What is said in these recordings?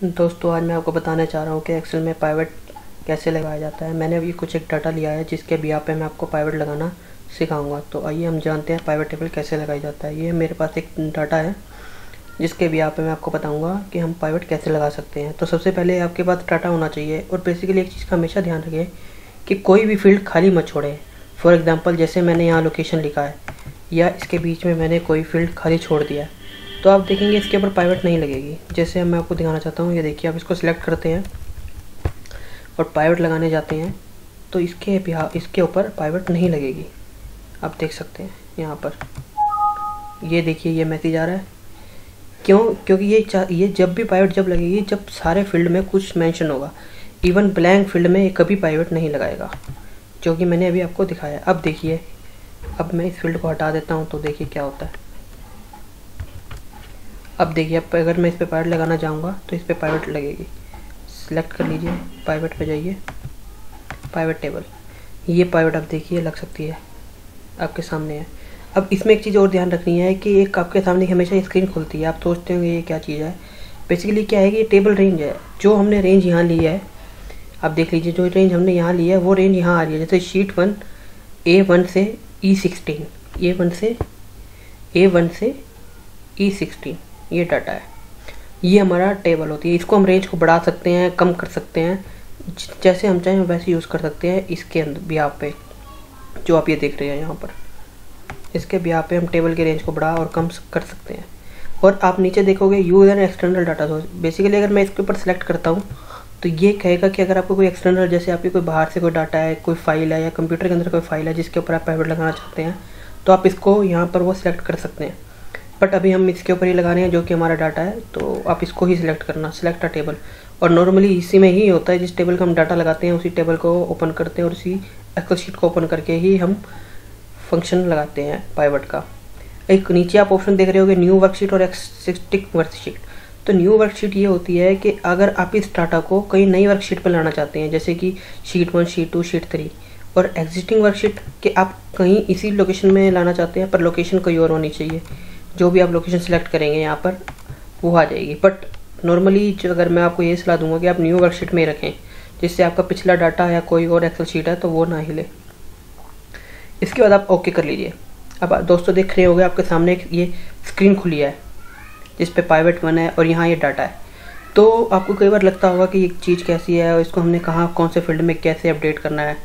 दोस्तों आज मैं आपको बताना चाह रहा हूँ कि एक्सेल में पाइवट कैसे लगाया जाता है। मैंने अभी कुछ एक डाटा लिया है जिसके बिहाफ पे मैं आपको पाइवट लगाना सिखाऊंगा। तो आइए हम जानते हैं पाइवट टेबल कैसे लगाया जाता है। ये मेरे पास एक डाटा है जिसके बिहाफ पे मैं आपको बताऊंगा कि हम पाइवट कैसे लगा सकते हैं। तो सबसे पहले आपके पास डाटा होना चाहिए और बेसिकली एक चीज़ का हमेशा ध्यान रखें कि कोई भी फील्ड खाली मत छोड़े। फॉर एग्जाम्पल जैसे मैंने यहाँ लोकेशन लिखा है या इसके बीच में मैंने कोई फील्ड खाली छोड़ दिया है तो आप देखेंगे इसके ऊपर पाइवट नहीं लगेगी। जैसे मैं आपको दिखाना चाहता हूँ, ये देखिए आप इसको सिलेक्ट करते हैं और पाइवट लगाने जाते हैं तो इसके ऊपर पाइवट नहीं लगेगी। आप देख सकते हैं यहाँ पर, ये देखिए ये मैसेज आ रहा है। क्यों? क्योंकि ये जब भी पाइवट जब लगेगी जब सारे फील्ड में कुछ मेंशन होगा। इवन ब्लैंक फील्ड में कभी पाइवट नहीं लगाएगा, जो कि मैंने अभी आपको दिखाया। अब देखिए, अब मैं इस फील्ड को हटा देता हूँ तो देखिए क्या होता है। अब देखिए, अब अगर मैं इस पे पाइवट लगाना चाहूँगा तो इस पे पाइवट लगेगी। सिलेक्ट कर लीजिए, पाइवट पे जाइए, पाइवट टेबल, ये पाइवट आप देखिए लग सकती है, आपके सामने है। अब इसमें एक चीज़ और ध्यान रखनी है कि एक आपके सामने हमेशा स्क्रीन खुलती है। आप सोचते होंगे ये क्या चीज़ है। बेसिकली क्या है कि ये टेबल रेंज है। जो हमने रेंज यहाँ ली है, आप देख लीजिए, जो रेंज हमने यहाँ ली है वो रेंज यहाँ आ रही है। जैसे शीट 1 A1 से E16, A1 से E16 ये डाटा है। ये हमारा टेबल होती है। इसको हम रेंज को बढ़ा सकते हैं, कम कर सकते हैं, जैसे हम चाहें वैसे यूज़ कर सकते हैं। इसके अंदर बिहाफ पे जो आप ये देख रहे हैं यहाँ पर, इसके बिहाफ पे हम टेबल के रेंज को बढ़ा और कम कर सकते हैं। और आप नीचे देखोगे user external data source. Basically अगर मैं इसके ऊपर सेलेक्ट करता हूँ तो ये कहेगा कि अगर आपको कोई एक्सटर्नल, जैसे आपके कोई बाहर से कोई डाटा है, कोई फाइल है या कंप्यूटर के अंदर कोई फाइल है जिसके ऊपर आप पाइवट लगाना चाहते हैं तो आप इसको यहाँ पर वो सिलेक्ट कर सकते हैं। बट अभी हम इसके ऊपर ही लगा रहे हैं जो कि हमारा डाटा है, तो आप इसको ही सिलेक्ट करना, सिलेक्ट अ टेबल। और नॉर्मली इसी में ही होता है, जिस टेबल का हम डाटा लगाते हैं उसी टेबल को ओपन करते हैं और उसी एक्सेल शीट को ओपन करके ही हम फंक्शन लगाते हैं पाइवट का। एक नीचे आप ऑप्शन देख रहे होगे न्यू वर्कशीट और एक्सिस्टिंग वर्कशीट। तो न्यू वर्कशीट ये होती है कि अगर आप इस डाटा को कहीं नई वर्कशीट पर लाना चाहते हैं, जैसे कि शीट 1, शीट 2, शीट 3। और एग्जिस्टिंग वर्कशीट के आप कहीं इसी लोकेशन में लाना चाहते हैं पर लोकेशन कोई और होनी चाहिए। जो भी आप लोकेशन सेलेक्ट करेंगे यहाँ पर वो आ जाएगी। बट नॉर्मली अगर मैं आपको ये सलाह दूंगा कि आप न्यू वर्कशीट में ही रखें, जिससे आपका पिछला डाटा या कोई और एक्सेल शीट है तो वो ना हिले। इसके बाद आप ओके कर लीजिए। अब दोस्तों देख रहे होंगे आपके सामने ये स्क्रीन खुली है जिस पे पाइवट 1 है और यहाँ ये डाटा है। तो आपको कई बार लगता होगा कि ये चीज़ कैसी है और इसको हमने कहाँ कौन से फील्ड में कैसे अपडेट करना है।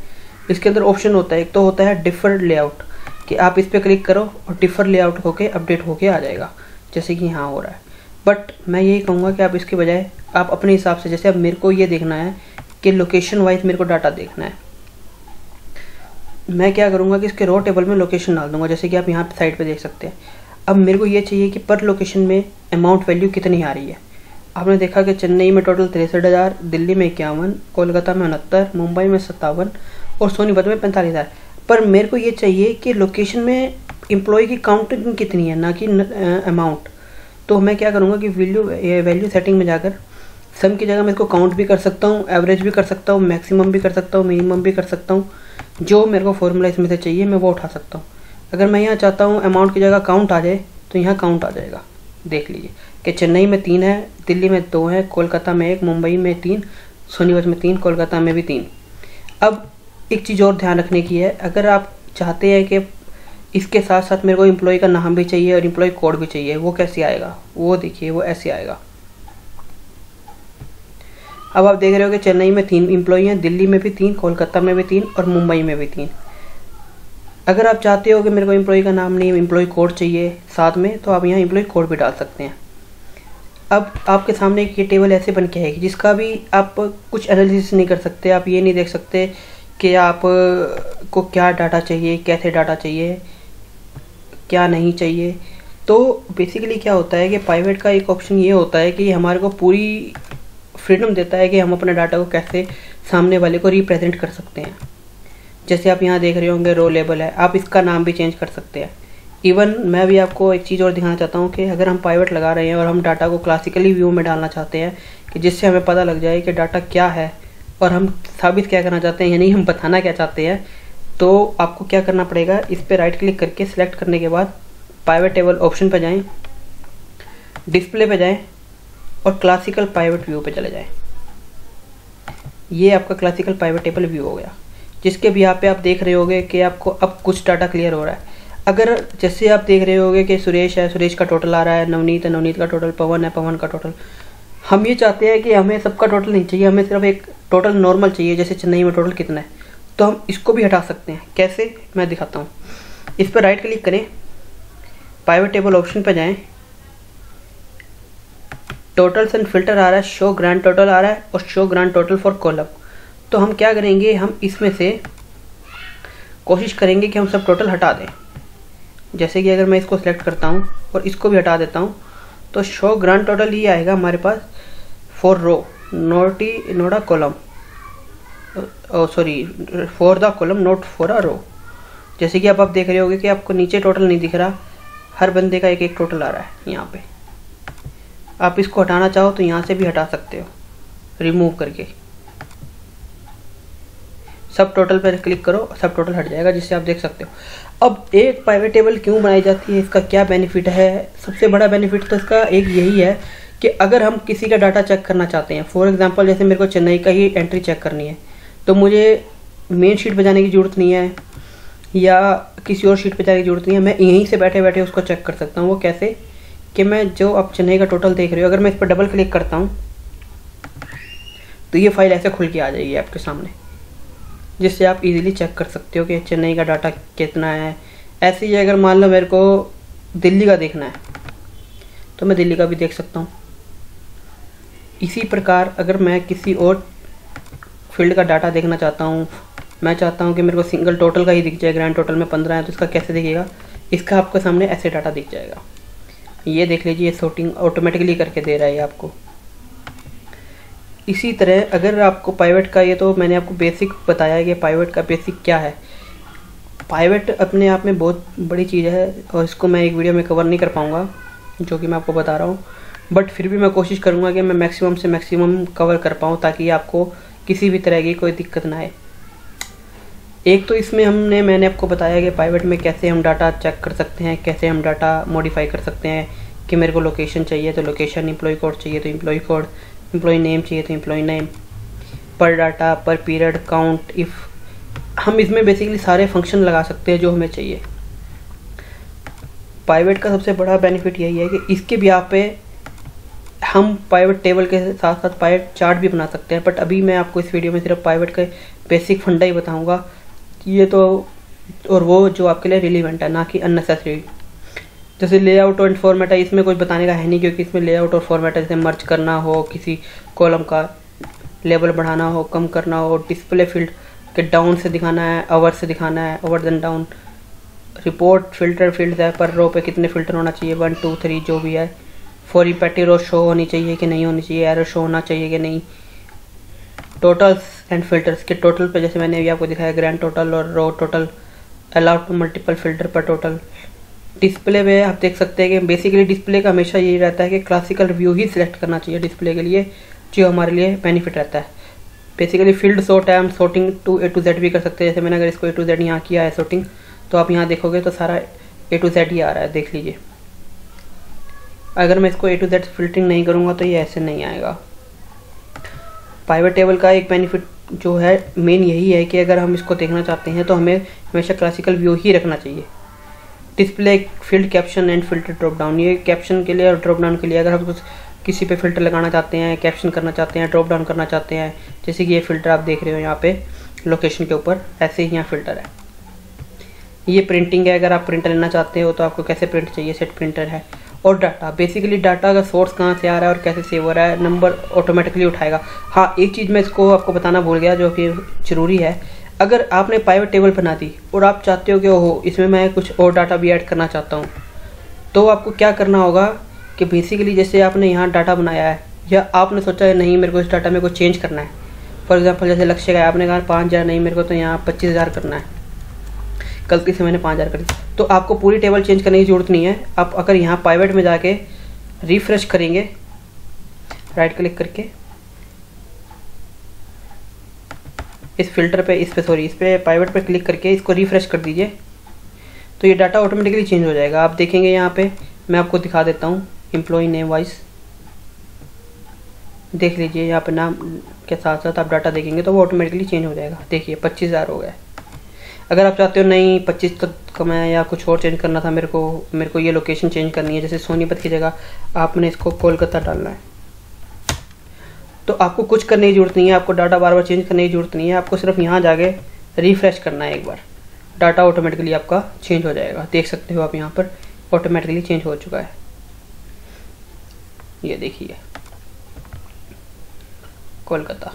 इसके अंदर ऑप्शन होता है, एक तो होता है डिफर्ड लेआउट, कि आप इस पर क्लिक करो और डिफर लेआउट होके अपडेट होके आ जाएगा, जैसे कि यहाँ हो रहा है। बट मैं यही कहूँगा कि आप इसके बजाय आप अपने हिसाब से, जैसे अब मेरे को ये देखना है कि लोकेशन वाइज मेरे को डाटा देखना है, मैं क्या करूँगा कि इसके रो टेबल में लोकेशन डाल दूंगा, जैसे कि आप यहाँ पे साइड पे देख सकते हैं। अब मेरे को ये चाहिए कि पर लोकेशन में अमाउंट वैल्यू कितनी आ रही है। आपने देखा कि चेन्नई में टोटल 63,000, दिल्ली में 51, कोलकाता में 69, मुंबई में 57 और सोनीपत में 45,000। पर मेरे को ये चाहिए कि लोकेशन में एम्प्लॉय की काउंटिंग कितनी है, ना कि अमाउंट। तो मैं क्या करूँगा कि वैल्यू सेटिंग में जाकर सम की जगह मैं इसको काउंट भी कर सकता हूँ, एवरेज भी कर सकता हूँ, मैक्सिमम भी कर सकता हूँ, मिनिमम भी कर सकता हूँ। जो मेरे को फॉर्मूला इसमें से चाहिए मैं वो उठा सकता हूँ। अगर मैं यहाँ चाहता हूँ अमाउंट की जगह काउंट आ जाए तो यहाँ काउंट आ जाएगा। देख लीजिए कि चेन्नई में 3 है, दिल्ली में 2 है, कोलकाता में 1, मुंबई में 3, सोनीपत में 3, कोलकाता में भी 3। अब एक चीज़ और ध्यान रखने की है, अगर आप चाहते हैं कि इसके साथ साथ मेरे को एम्प्लॉय का नाम भी चाहिए और एम्प्लॉय कोड भी चाहिए, वो कैसे आएगा, वो देखिए वो ऐसे आएगा। अब आप देख रहे हो कि चेन्नई में 3 एम्प्लॉय हैं, दिल्ली में भी 3, कोलकाता में भी 3 और मुंबई में भी 3। अगर आप चाहते हो कि मेरे को एम्प्लॉय का नाम नहीं, एम्प्लॉय कोड चाहिए साथ में, तो आप यहाँ एम्प्लॉय कोड भी डाल सकते हैं। अब आपके सामने ये टेबल ऐसे बन के आएगी जिसका भी आप कुछ एनालिसिस नहीं कर सकते। आप ये नहीं देख सकते कि आप को क्या डाटा चाहिए, कैसे डाटा चाहिए, क्या नहीं चाहिए। तो बेसिकली क्या होता है कि पाइवट का एक ऑप्शन ये होता है कि हमारे को पूरी फ्रीडम देता है कि हम अपने डाटा को कैसे सामने वाले को रिप्रेजेंट कर सकते हैं। जैसे आप यहाँ देख रहे होंगे रो लेबल है, आप इसका नाम भी चेंज कर सकते हैं। इवन मैं भी आपको एक चीज़ और दिखाना चाहता हूँ कि अगर हम पाइवट लगा रहे हैं और हम डाटा को क्लासिकली व्यू में डालना चाहते हैं कि जिससे हमें पता लग जाए कि डाटा क्या है और हम साबित क्या करना चाहते हैं, यानी हम बताना क्या चाहते हैं, तो आपको क्या करना पड़ेगा, इस पर राइट क्लिक करके सिलेक्ट करने के बाद पाइवट टेबल ऑप्शन पर जाएँ, डिस्प्ले पे जाएँ और क्लासिकल पाइवट व्यू पे चले जाएं। ये आपका क्लासिकल पाइवट टेबल व्यू हो गया, जिसके भी यहाँ पे आप देख रहे होगे कि आपको अब कुछ डाटा क्लियर हो रहा है। अगर जैसे आप देख रहे होगे कि सुरेश है, सुरेश का टोटल आ रहा है, नवनीत है, नवनीत का टोटल, पवन है, पवन का टोटल। हम ये चाहते हैं कि हमें सबका टोटल नहीं चाहिए, हमें सिर्फ एक टोटल नॉर्मल चाहिए, जैसे चेन्नई में टोटल कितना है। तो हम इसको भी हटा सकते हैं। कैसे, मैं दिखाता हूँ। इस पर राइट क्लिक करें, पाइवट टेबल ऑप्शन पर जाएं, टोटल्स एंड फिल्टर आ रहा है, शो ग्रांड टोटल आ रहा है और show grand total for column. तो हम क्या करेंगे, हम इसमें से कोशिश करेंगे कि हम सब टोटल हटा दें। जैसे कि अगर मैं इसको सिलेक्ट करता हूँ और इसको भी हटा देता हूँ, तो शो ग्रांड टोटल ये आएगा हमारे पास for row not a column, sorry for the column not for a row. जैसे कि अब आप देख रहे होगे कि आपको नीचे टोटल नहीं दिख रहा, हर बंदे का एक एक टोटल आ रहा है यहाँ पे। आप इसको हटाना चाहो तो यहाँ से भी हटा सकते हो, रिमूव करके। सब टोटल पर क्लिक करो, सब टोटल हट जाएगा, जिससे आप देख सकते हो। अब एक पाइवट टेबल क्यों बनाई जाती है, इसका क्या बेनिफिट है? सबसे बड़ा बेनिफिट तो इसका एक यही है कि अगर हम किसी का डाटा चेक करना चाहते हैं, फॉर एग्जांपल जैसे मेरे को चेन्नई का ही एंट्री चेक करनी है, तो मुझे मेन शीट पर जाने की ज़रूरत नहीं है या किसी और शीट पर जाने की ज़रूरत नहीं है। मैं यहीं से बैठे बैठे उसको चेक कर सकता हूँ। वो कैसे कि मैं जो आप चेन्नई का टोटल देख रहे हो, अगर मैं इस पर डबल क्लिक करता हूँ तो ये फाइल ऐसे खुल के आ जाएगी आपके सामने, जिससे आप इजीली चेक कर सकते हो कि चेन्नई का डाटा कितना है। ऐसे ही अगर मान लो मेरे को दिल्ली का देखना है तो मैं दिल्ली का भी देख सकता हूँ। इसी प्रकार अगर मैं किसी और फील्ड का डाटा देखना चाहता हूँ, मैं चाहता हूँ कि मेरे को सिंगल टोटल का ही दिख जाए, ग्रैंड टोटल में 15 है तो इसका कैसे दिखेगा, इसका आपके सामने ऐसे डाटा दिख जाएगा। ये देख लीजिए, ये सॉर्टिंग ऑटोमेटिकली करके दे रहा है आपको। इसी तरह अगर आपको पाइवट का, ये तो मैंने आपको बेसिक बताया है कि पाइवट का बेसिक क्या है। पाइवट अपने आप में बहुत बड़ी चीज़ है और इसको मैं एक वीडियो में कवर नहीं कर पाऊँगा, जो कि मैं आपको बता रहा हूँ, बट फिर भी मैं कोशिश करूँगा कि मैं मैक्सिमम से मैक्सिमम कवर कर पाऊँ, ताकि आपको किसी भी तरह की कोई दिक्कत ना आए। एक तो इसमें मैंने आपको बताया कि पाइवट में कैसे हम डाटा चेक कर सकते हैं, कैसे हम डाटा मॉडिफाई कर सकते हैं, कि मेरे को लोकेशन चाहिए तो लोकेशन, एम्प्लॉय कोड चाहिए तो एम्प्लॉय कोड, एम्प्लॉय नेम चाहिए तो एम्प्लॉय नेम, पर डाटा, पर पीरियड, काउंट, इफ़। हम इसमें बेसिकली सारे फंक्शन लगा सकते हैं जो हमें चाहिए। पाइवट का सबसे बड़ा बेनिफिट यही है कि इसके भी यहाँ पे हम पाइवट टेबल के साथ साथ पाइवट चार्ट भी बना सकते हैं, बट अभी मैं आपको इस वीडियो में सिर्फ पाइवट के बेसिक फंडा ही बताऊँगा। ये तो, और वो जो आपके लिए रिलीवेंट है, ना कि अननेसेसरी। जैसे लेआउट और फॉर्मेट है, इसमें कुछ बताने का है नहीं, क्योंकि इसमें लेआउट और फॉर्मेट है, जैसे मर्ज करना हो, किसी कॉलम का लेवल बढ़ाना हो, कम करना हो, डिस्प्ले फील्ड के डाउन से दिखाना है, अवर से दिखाना है, hour then down, report filter field है, पर रो पे कितने फिल्टर होना चाहिए, 1 2 3 जो भी है, फॉर रिपीटेड रो शो होनी चाहिए कि नहीं होनी चाहिए, एरर शो होना चाहिए कि नहीं, टोटल्स एंड फिल्टर्स के टोटल पे, जैसे मैंने अभी आपको दिखाया ग्रैंड टोटल और row total, allowed to multiple filter पर टोटल। डिस्प्ले में आप देख सकते हैं कि बेसिकली डिस्प्ले का हमेशा यही रहता है कि क्लासिकल व्यू ही सिलेक्ट करना चाहिए डिस्प्ले के लिए, जो हमारे लिए बेनिफिट रहता है। बेसिकली फील्ड सॉर्ट है, हम sorting to A to Z भी कर सकते हैं। जैसे मैंने अगर इसको A to Z यहाँ किया है सॉर्टिंग, तो आप यहाँ देखोगे तो सारा A to Z ही आ रहा है, देख लीजिए। अगर मैं इसको A to Z फिल्टरिंग नहीं करूँगा तो ये ऐसे नहीं आएगा। पाइवट टेबल का एक बेनिफिट जो है मेन यही है कि अगर हम इसको देखना चाहते हैं तो हमें हमेशा क्लासिकल व्यू ही रखना चाहिए। Display field caption and filter drop down, ये कैप्शन के लिए और ड्रॉप डाउन के लिए, अगर हम कुछ किसी पे फिल्टर लगाना चाहते हैं, कैप्शन करना चाहते हैं, ड्रॉप डाउन करना चाहते हैं, जैसे कि ये फिल्टर आप देख रहे हो यहाँ पे लोकेशन के ऊपर, ऐसे ही यहाँ फिल्टर है। ये प्रिंटिंग है, अगर आप प्रिंटर लेना चाहते हो तो आपको कैसे प्रिंट चाहिए, सेट प्रिंटर है। और डाटा, बेसिकली डाटा का सोर्स कहाँ से आ रहा है और कैसे सेव हो रहा है, नंबर ऑटोमेटिकली उठाएगा। हाँ, एक चीज़ मैं इसको आपको बताना भूल गया जो कि ज़रूरी है। अगर आपने पाइवट टेबल बना दी और आप चाहते हो कि ओहो इसमें मैं कुछ और डाटा भी ऐड करना चाहता हूँ, तो आपको क्या करना होगा कि बेसिकली जैसे आपने यहाँ डाटा बनाया है या आपने सोचा है नहीं मेरे को इस डाटा में कुछ चेंज करना है, फॉर एग्जांपल जैसे लक्ष्य का आपने कहा 5000 नहीं मेरे को तो यहाँ 25000 करना है, गलती से मैंने 5000 कर दी, तो आपको पूरी टेबल चेंज करने की ज़रूरत नहीं है। आप अगर यहाँ पाइवट में जाके रिफ्रेश करेंगे राइट क्लिक करके, इस फिल्टर पे इस पे पाइवट पे क्लिक करके इसको रिफ्रेश कर दीजिए, तो ये डाटा ऑटोमेटिकली चेंज हो जाएगा। आप देखेंगे यहाँ पे मैं आपको दिखा देता हूँ एम्प्लॉय नेम वाइज, देख लीजिए यहाँ पे नाम के साथ साथ आप डाटा देखेंगे तो वो ऑटोमेटिकली चेंज हो जाएगा। देखिए 25,000 हो गया। अगर आप चाहते हो नहीं 25 तक कम है या कुछ और चेंज करना था, मेरे को ये लोकेशन चेंज करनी है, जैसे सोनीपत की जगह आपने इसको कोलकाता डालना है, तो आपको कुछ करने की जरूरत नहीं है, आपको डाटा बार बार चेंज करने की जरूरत नहीं है। आपको सिर्फ यहाँ जाके रिफ्रेश करना है एक बार, डाटा ऑटोमेटिकली आपका चेंज हो जाएगा। देख सकते हो आप यहाँ पर ऑटोमेटिकली चेंज हो चुका है, ये देखिए कोलकाता।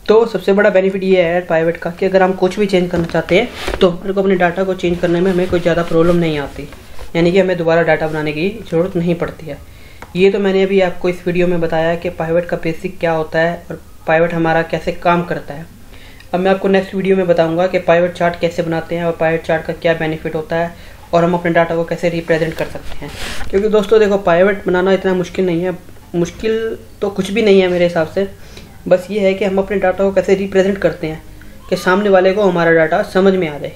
तो सबसे बड़ा बेनिफिट ये है पाइवेट का कि अगर हम कुछ भी चेंज करना चाहते हैं तो हमारे को अपने डाटा को चेंज करने में हमें कोई ज़्यादा प्रॉब्लम नहीं आती, यानी कि हमें दोबारा डाटा बनाने की ज़रूरत नहीं पड़ती है। ये तो मैंने अभी आपको इस वीडियो में बताया कि पाइवेट का बेसिक क्या होता है और पाइवेट हमारा कैसे काम करता है। अब मैं आपको नेक्स्ट वीडियो में बताऊंगा कि पाइवेट चार्ट कैसे बनाते हैं और पाइवेट चार्ट का क्या बेनिफिट होता है और हम अपने डाटा को कैसे रिप्रेजेंट कर सकते हैं। क्योंकि दोस्तों देखो, पाइवेट बनाना इतना मुश्किल नहीं है, मुश्किल तो कुछ भी नहीं है मेरे हिसाब से। बस ये है कि हम अपने डाटा को कैसे रिप्रेजेंट करते हैं कि सामने वाले को हमारा डाटा समझ में आ जाए।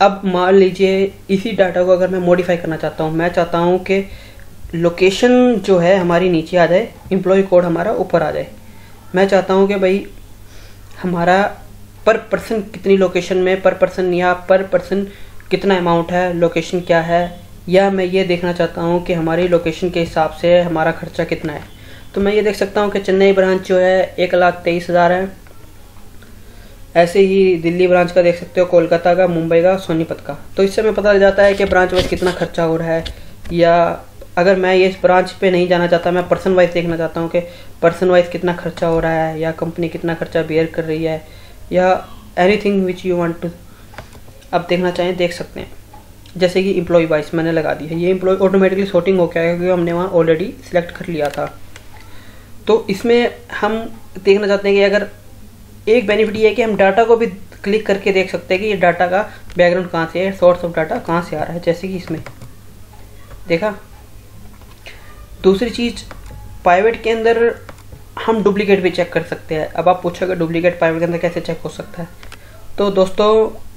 अब मान लीजिए इसी डाटा को अगर मैं मॉडिफाई करना चाहता हूँ, मैं चाहता हूँ कि लोकेशन जो है हमारी नीचे आ जाए, एम्प्लॉय कोड हमारा ऊपर आ जाए। मैं चाहता हूँ कि भाई हमारा पर पर्सन कितनी लोकेशन में, पर पर्सन या पर पर्सन कितना अमाउंट है, लोकेशन क्या है, या मैं ये देखना चाहता हूँ कि हमारी लोकेशन के हिसाब से हमारा खर्चा कितना है। तो मैं ये देख सकता हूँ कि चेन्नई ब्रांच जो है 1,23,000 है। ऐसे ही दिल्ली ब्रांच का देख सकते हो, कोलकाता का, मुंबई का, सोनीपत का। तो इससे हमें पता लग जाता है कि ब्रांच वाइज कितना खर्चा हो रहा है। या अगर मैं ये इस ब्रांच पे नहीं जाना चाहता, मैं पर्सन वाइज देखना चाहता हूँ कि पर्सन वाइज कितना खर्चा हो रहा है, या कंपनी कितना खर्चा बेयर कर रही है, या anything which you want to आप देखना चाहें देख सकते हैं। जैसे कि एम्प्लॉय वाइज मैंने लगा दी है, ये एम्प्लॉय ऑटोमेटिकली सॉर्टिंग हो गया है क्योंकि हमने वहाँ ऑलरेडी सिलेक्ट कर लिया था। तो इसमें हम देखना चाहते हैं कि अगर एक बेनिफिट ये है कि हम डाटा को भी क्लिक करके देख सकते हैं कि ये डाटा का बैकग्राउंड कहाँ से है, सोर्स ऑफ डाटा कहाँ से आ रहा है, जैसे कि इसमें देखा। दूसरी चीज़, पाइवेट के अंदर हम डुप्लीकेट भी चेक कर सकते हैं। अब आप पूछोगे डुप्लीकेट पाइवेट के अंदर कैसे चेक हो सकता है, तो दोस्तों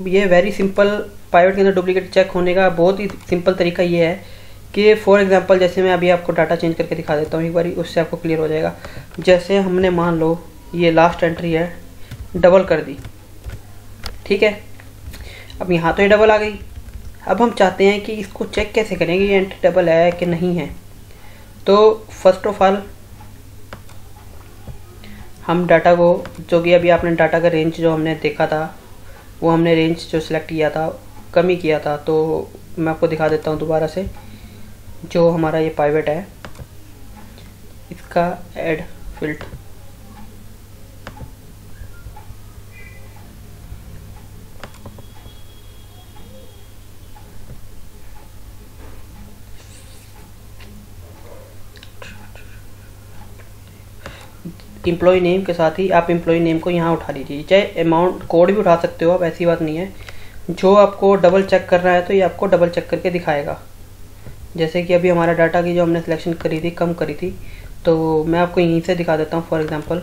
ये वेरी सिंपल। पाइवेट के अंदर डुप्लीकेट चेक होने का बहुत ही सिंपल तरीका ये है कि फॉर एग्जांपल जैसे मैं अभी आपको डाटा चेंज करके दिखा देता हूँ एक बारी, उससे आपको क्लियर हो जाएगा। जैसे हमने मान लो ये लास्ट एंट्री है, डबल कर दी, ठीक है। अब यहाँ तो ये डबल आ गई। अब हम चाहते हैं कि इसको चेक कैसे करें कि ये एंट्री डबल है कि नहीं है। तो फर्स्ट ऑफ ऑल हम डाटा को, जो कि अभी आपने डाटा का रेंज जो हमने देखा था, वो हमने रेंज जो सिलेक्ट किया था कम ही किया था। तो मैं आपको दिखा देता हूँ दोबारा से। जो हमारा ये पाइवेट है, इसका ऐड फील्ड, एम्प्लॉय नेम के साथ ही आप एम्प्लॉय नेम को यहाँ उठा लीजिए, चाहे अमाउंट कोड भी उठा सकते हो आप, ऐसी बात नहीं है। जो आपको डबल चेक करना है तो ये आपको डबल चेक करके दिखाएगा। जैसे कि अभी हमारा डाटा की जो हमने सिलेक्शन करी थी, कम करी थी, तो मैं आपको यहीं से दिखा देता हूँ। फॉर एग्जांपल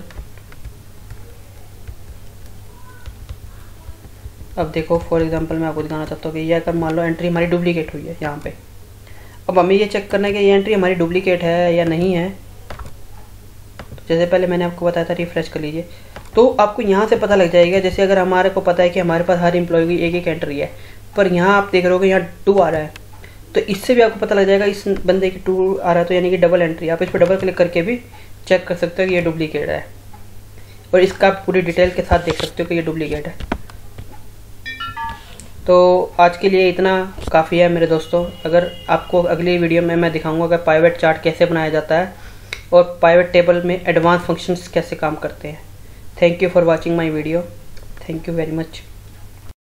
अब देखो, फॉर एग्जांपल मैं आपको दिखाना चाहता हूँ कि ये अगर मान लो एंट्री हमारी डुप्लीकेट हुई है यहाँ पे। अब हमें ये चेक करना है कि ये एंट्री हमारी डुप्लीकेट है या नहीं है। तो जैसे पहले मैंने आपको बताया था, रिफ्रेश कर लीजिए, तो आपको यहाँ से पता लग जाएगा। जैसे अगर हमारे को पता है कि हमारे पास हर एम्प्लॉय की एक एक एंट्री है, पर यहाँ आप देख रहे हो कि यहाँ 2 आ रहा है, तो इससे भी आपको पता लग जाएगा इस बंदे की 2 आ रहा है, तो यानी कि डबल एंट्री। आप इस पर डबल क्लिक करके भी चेक कर सकते हो कि ये डुप्लीकेट है, और इसका आप पूरी डिटेल के साथ देख सकते हो कि ये डुप्लीकेट है। तो आज के लिए इतना काफ़ी है मेरे दोस्तों। अगर आपको अगली वीडियो में मैं दिखाऊंगा कि पाइवेट चार्ट कैसे बनाया जाता है और पाइवेट टेबल में एडवांस फंक्शंस कैसे काम करते हैं। Thank you for watching my video. Thank you very much.